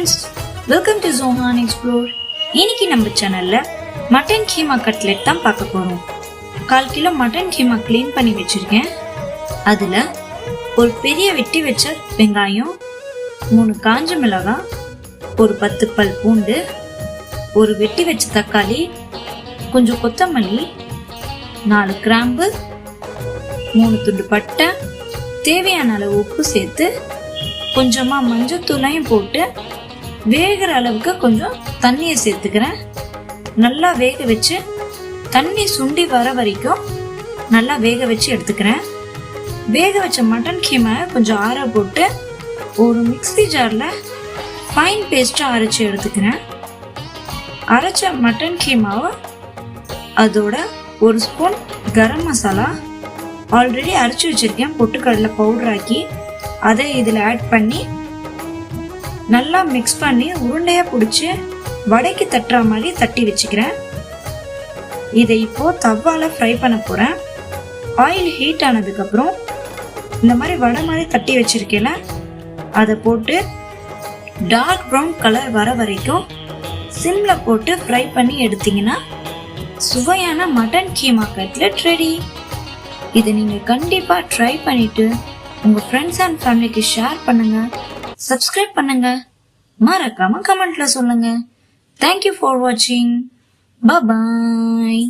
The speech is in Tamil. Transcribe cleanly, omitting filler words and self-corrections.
Friends, welcome to Johann explore. இன்னைக்கு நம்ம சேனல்ல மட்டன் கீமா கட்லெட் தான் பார்க்க போறோம். 1/4 கிலோ மட்டன் கீமா க்ளீன் பண்ணி வச்சிருக்கேன். அதுல ஒரு பெரிய வெட்டி வச்ச வெங்காயம், 3 காஞ்ச மிளகாய், ஒரு 10 பல் பூண்டு, ஒரு வெட்டி வச்ச தக்காளி, கொஞ்சம் கொத்தமல்லி, 4 கிராம்பு, 3 துண்டு பட்டை, தேவையான அளவு உப்பு சேர்த்து கொஞ்சமா மஞ்சத்தூளையும் போட்டு வேகிற அளவுக்கு கொஞ்சம் தண்ணியை சேர்த்துக்கிறேன். நல்லா வேக வச்சு தண்ணி சுண்டி வர வரைக்கும் நல்லா வேக வச்சு எடுத்துக்கிறேன். வேக வச்ச மட்டன் கீமாவை கொஞ்சம் ஆற போட்டு ஒரு மிக்ஸி ஜார்ல ஃபைன் பேஸ்டா அரைச்சி எடுத்துக்கிறேன். அரைச்ச மட்டன் கீமாவை அதோட 1 ஸ்பூன் கரம் மசாலா ஆல்ரெடி அரைச்சி வச்சிருக்கேன் பொட்டுக்கடலை பவுடர் ஆக்கி அதை இதில் ஆட் பண்ணி நல்லா மிக்ஸ் பண்ணி உருண்டையா பிடிச்சி வடைக்கு தட்டுற மாதிரி தட்டி வச்சுக்கிறேன். இதை இப்போ தவால ஃப்ரை பண்ண போறேன். ஆயில் ஹீட் ஆனதுக்கு அப்புறம் இந்த மாதிரி வடை மாதிரி தட்டி வச்சிருக்கேன், அதை போட்டு டார்க் ப்ரௌன் கலர் வர வரைக்கும் சிம்ல போட்டு ஃப்ரை பண்ணி எடுத்தீங்கன்னா சுவையான மட்டன் கீமா கட்லெட் ரெடி. இதை நீங்க கண்டிப்பா ட்ரை பண்ணிட்டு உங்க ஃப்ரெண்ட்ஸ் அண்ட் ஃபேமிலிக்கு ஷேர் பண்ணுங்க, சப்ஸ்கிரைப் பண்ணுங்க, மறக்காம கமெண்ட்ல சொல்லுங்க. தேங்க்யூ ஃபார் வாட்சிங். பாய்.